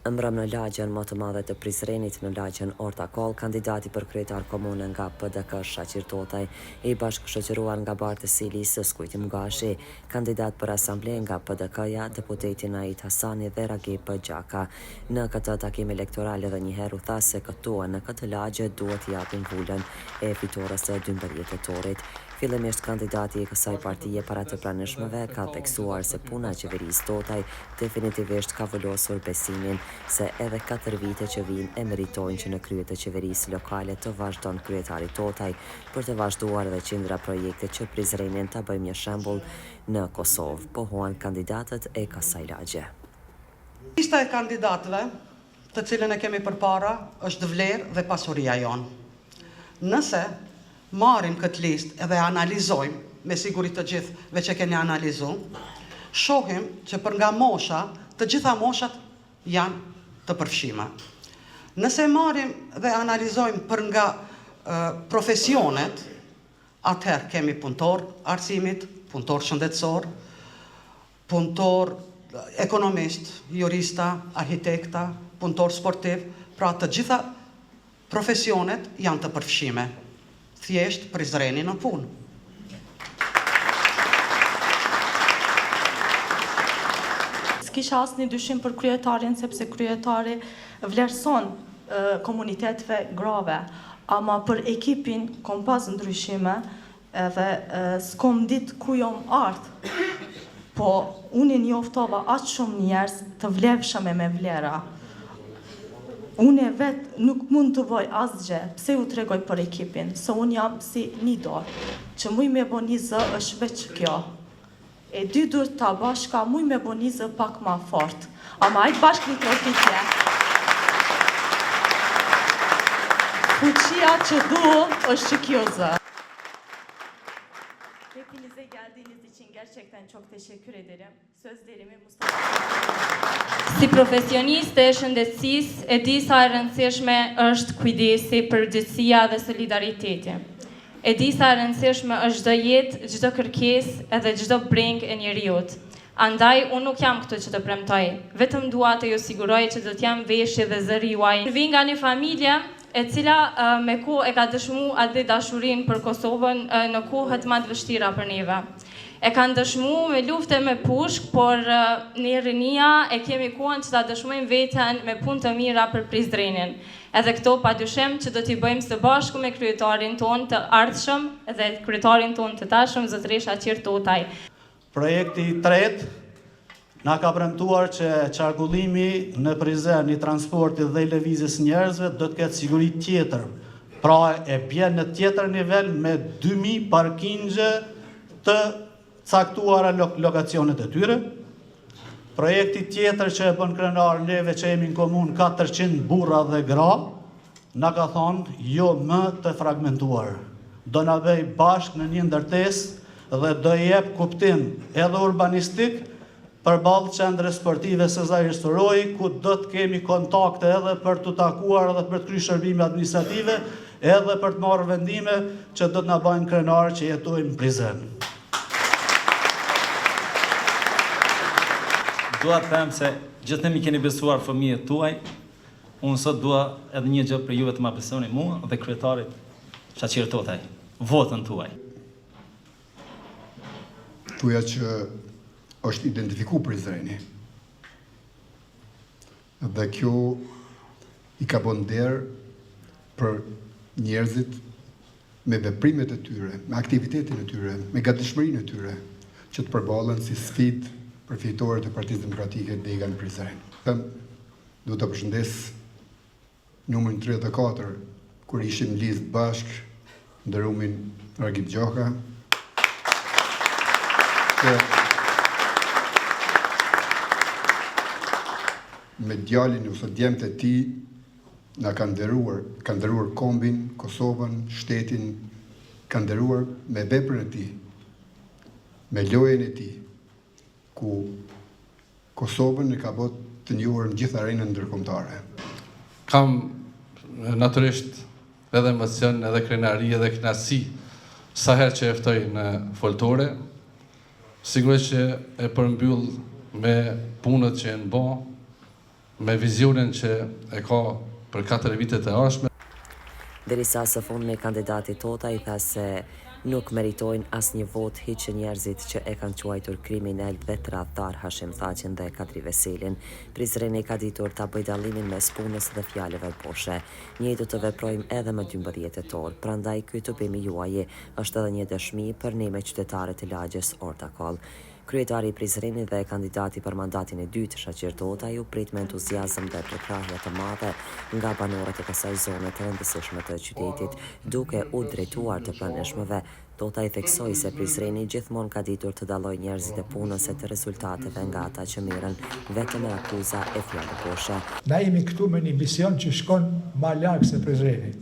Mbrëm në lagjen më të madhe të Prizrenit në lagjen Ortakol, kandidati për kryetar komune nga PDK Shaqir Totaj i bashkëshoqëruar nga Bartë Silis Skujtim Gashi, kandidat për asamble nga PDK-ja, deputeti Nait Hasani dhe Ragip Gjaka. Në këtë takim elektoral edhe njëherë u tha se këtu në këtë lagje duhet japin vullën e fitores së 12 tetorit. Fillimisht kandidati i kësaj partije para të pranishmëve ka theksuar se puna e qeverisë Totaj definitivisht ka vullosur besimin se edhe 4 vite që vijnë e meritojnë që në krye të qeverisë lokale të vazhdon kryetari Totaj për të vazhduar edhe qindra projekte që Prizrenin ta bëjmë një shembull në Kosovë, pohuan kandidatët e kësaj lagje. Lista e kandidatëve, të cilën e kemi përpara, është vlerë dhe pasuria jonë. Nëse marrim këtë listë edhe analizojmë, me siguri të gjithëve që keni analizu, shohim që për nga mosha, të gjitha moshat janë të përfshime. Nëse marrim dhe analizojmë për nga profesionet, atëherë kemi punëtor arsimit, punëtor shëndetësor, punëtor ekonomist, jurista, arhitekta, punëtor sportiv, pra të gjitha profesionet janë të përfshime. Thjesht Prizreni në punë. S'kisha asnjë dyshim për kryetarin, sepse kryetari vlerëson komuniteteve grave, ama për ekipin kom pas ndryshime edhe s'kom ditë ku jom ardhë, po unë njoftova aq shumë njerëz të vlefshëm me vlera. Unë vetë nuk mund të voj asgjë, pse u tregoj për ekipin, se unë jam si një dorë, që muj me bo një zë është veç kjo. E dy duhet ta bashka, muj me bo një zë pak ma fort, ama ajtë bashkë një trofitje. Fuqia që du është që kjo zë. Hepinize geldiğiniz için gerçekten çok teşekkür ederim. Sözlerimi Mustafa. Si profesioniste e shëndetësisë, e di sa e rëndësishme është kujdesi, përgjegjësia dhe solidariteti. E di sa e rëndësishme është çdo jetë, çdo kërkesë edhe çdo brengë e njerëzit. Andaj, unë nuk jam këtu që të premtoj. Vetëm dua të ju siguroj që do të jam veshje dhe zëri juaj. Vi nga një familje e cila me kohë e ka dëshmu atë dashurinë për Kosovën në kohët më të vështira për neve. E kanë dëshmu me lufte me pushk, por në rinia e kemi kohën që ta dëshmojmë veten me punë të mira për Prizrenin. Edhe këto padyshim që do t'i bëjmë së bashku me kryetarin ton të ardhshëm dhe kryetarin ton të tashëm, zotërisht Shaqir Totaj. Projekti i tretë na ka premtuar që qarkullimi në Prizren i transportit dhe i lëvizjes njerëzve do të ketë siguri tjetër. Pra e bjen në tjetër nivel me 2000 parkingje të caktuara lokacionet e tyre. Projekti tjetër që e bën krenar neve që jemi në komunë 400 burra dhe gra, na ka thonë jo më të fragmentuar. Do na bëj bashkë në një ndërtesë dhe do jep kuptim edhe urbanistik përballë qendrës sportive Sezar Historoi, ku do të kemi kontakte edhe për të takuar edhe për të kryer shërbime administrative, edhe për të marrë vendime që do të na bëjnë krenar që jetojmë në Prizren. Dua të them se gjithnjë keni besuar fëmijët tuaj. Unë sot dua edhe një gjë për juve të ma besoni mua dhe kryetarit Shaqir Totaj. Votën tuaj. Thuja që është identifiku Prizreni. Dhe kjo i ka bën derë për njerëzit me veprimet e tyre, me aktivitetin e tyre, me gatishmërinë e tyre, që të përballen si sfidë për fitoret e Partisë Demokratike Dega në Prizren. Do të përshëndes numrin 34, kur ishim listë bashkë, ndërumin Ragip Gjaka, që me djalin ose djemtë e tij na kanë nderuar kombin, Kosovën, shtetin, kanë nderuar me veprën e tij, me lojën e tij, ku Kosovën e ka bërë të njohur në gjithë arenën ndërkombëtare. Kam natyrisht edhe emocion, edhe krenari, edhe kënaqësi sa herë që eftoj në foltore. Sigurisht që e përmbyll me punët që e në bo, me vizionin që e ka për 4 vitet e ardhshme. Derisa së fundmi kandidati Tota i tha se nuk meritojnë asnjë vot hiç njerëzit që e kanë quajtur kriminal dhe tradhtar Hashim Thaqin dhe Kadri Veselin. Prizreni ka ditur ta bëjë dallimin mes punës dhe fjalëve poshe. Ne do të veprojmë edhe më 12 tetor, prandaj ky tupimi juaj është edhe një dëshmi për ne me qytetarët e lagjes Ortakoll. Kryetari i Prizrenit dhe kandidati për mandatin e dytë Shaqir Tota ju prit me entuziazëm dhe prekrahje të madhe nga banorët e kësaj zone të rëndësishme të qytetit, duke u drejtuar të pranishmëve. Tota i theksoi se Prizreni gjithmonë ka ditur të dallojë njerëzit e punës e të rezultateve nga ata që merren vetëm me akuza e fjalë poshe. Na jemi këtu me një mision që shkon ma larg se Prizreni.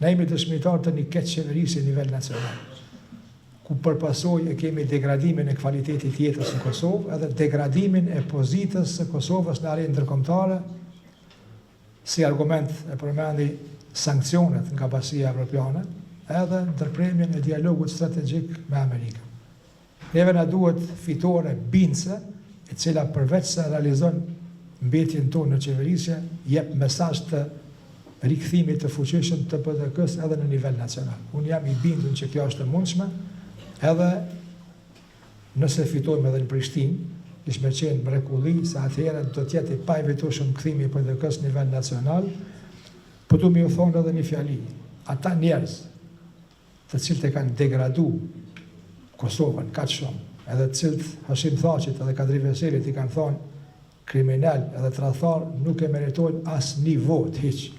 Na jemi dëshmitar të një keq qeverisje në nivel nacional, ku përpasoj e kemi degradimin e kvalitetit jetës në Kosovë, edhe degradimin e pozitës së Kosovës në arenë ndërkombëtare, si argument e përmendi sankcionet nga Basia Evropiane, edhe ndërpremjen e dialogut strategjik me Amerikën. Neve na duhet fitore bindëse, e cila përveç se realizon mbetjen tonë në qeverisje, jep mesazh të rikthimit të fuqishëm të PDK-s edhe në nivel nacional. Unë jam i bindur që kjo është e mundshme, edhe nëse fitojmë edhe në Prishtinë, ishme qenë mrekulli se atëherë do t'jetë i pajvitueshëm kthimi i PDK-s në nivel nacional, po du mi u thonë edhe një fjali. Ata njerëz të cilët e kanë degradu Kosovën kaq shumë, edhe të cilët Hashim Thaqit edhe Kadri Veselit i kanë thonë kriminal edhe tradhtar, nuk e meritojnë asnjë vot hiç.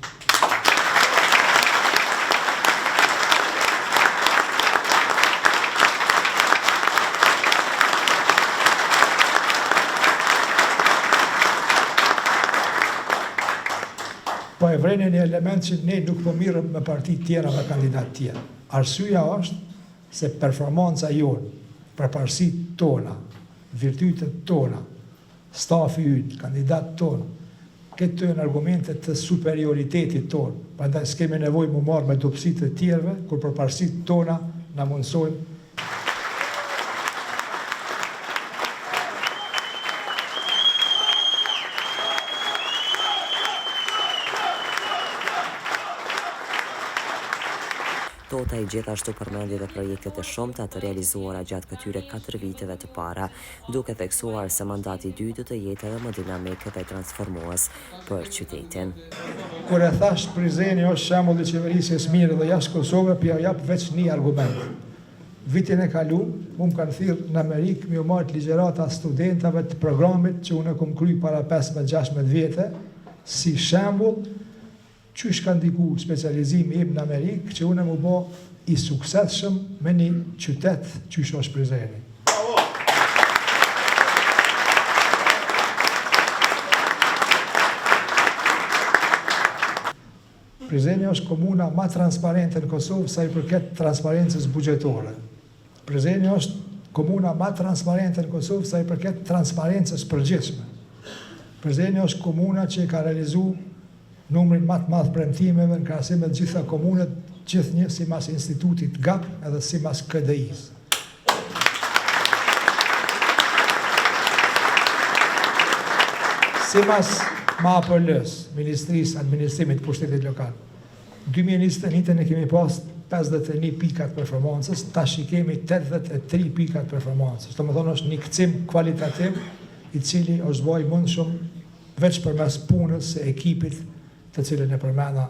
Po e vreni një element që ne nuk po mirëm me parti tjera me kandidat tjera. Arsyeja është se performanca jonë, përparësit tona, virtytet tona, stafi ynë, kandidat tona, këtë të janë argumentet të superioritetit tonë. Prandaj s'kemi nevojë më marrë me dobësitë të tjerëve, kur përparësit tona na mundsojnë. Tota i gjithashtu përmendi dhe projektet e shumta të realizuara gjatë këtyre 4 viteve të para, duke theksuar se mandati i dytë do të jetë edhe më dinamik dhe transformues për qytetin. Kur e thash Prizreni është shembull i qeverisjes mirë dhe jashtë Kosovë, pja jap veç një argument. Vitin e kaluar, më kanë thirrë në Amerikë me u marrë ligjërata studentave të programit që unë kam kryer para 15-16 vjetë, si shembull qysh ka ndiku specializimi im në Amerikë, që unë më bë i suksesshëm me një qytet qysh është Prizreni. Prizreni është komuna ma transparente në Kosovë sa i përket transparencës buxhetore. Prizreni është komuna ma transparente në Kosovë sa i përket transparencës përgjithshme. Prizreni është komuna që ka realizuar numrin më të madh premtimeve në krahasim me të gjitha komunat, gjithnjë sipas institutit GAP edhe sipas KDI-s. Sipas MAPL-s, Ministrisë Administrimit të Pushtetit Lokal. 2021 ne kemi pas 51 pikat performancës, tash i kemi 83 pikat performancës. Domethënë është një kthim kualitativ i cili është bëj mundshëm veç përmes punës së ekipit të cilën e përmenda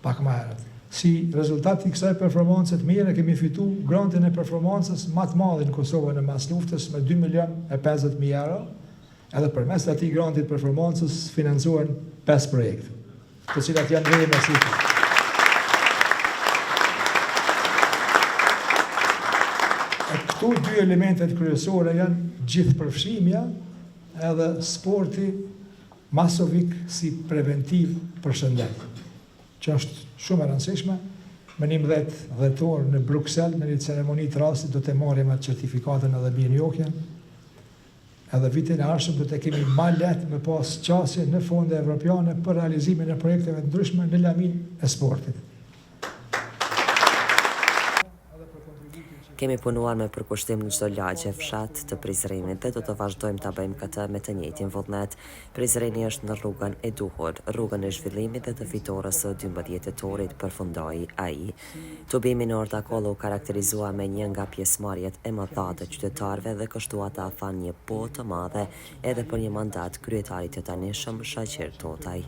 pak më herët. Si rezultat i kësaj performance të mire, kemi fitu grantin e performancës më të madh në Kosovë në mas luftës me 2.050.000 euro, edhe përmes atij grantit performancës financohen 5 projekte, të cilat janë vënë me sipër. Këtu dy elementet kryesore janë gjithëpërfshimja edhe sporti masovik si preventiv për shëndet, që është shumë e rëndësishme. Më 11 dhjetor në Bruksel, në një ceremoni të rastit, do të marrim atë certifikatën edhe binjokjen. Edhe vitin e ardhshëm do të kemi më lehtë me pas qasje në fonde evropiane për realizimin e projekteve të ndryshme në laminë e sportit. Kemi punuar me përkushtim në çdo lagje fshat të Prizrenit dhe do të vazhdojmë ta bëjmë këtë me të njëjtin vullnet. Prizreni është në rrugën e duhur, rrugën e zhvillimit dhe të fitores së 12 tetorit, përfundoi ai. Tubimi në Ortakoll u karakterizua me një nga pjesëmarrjet e mëdha të qytetarëve dhe kështu ata thanë një po të madhe edhe për një mandat kryetarit të tanishëm Shaqir Totaj.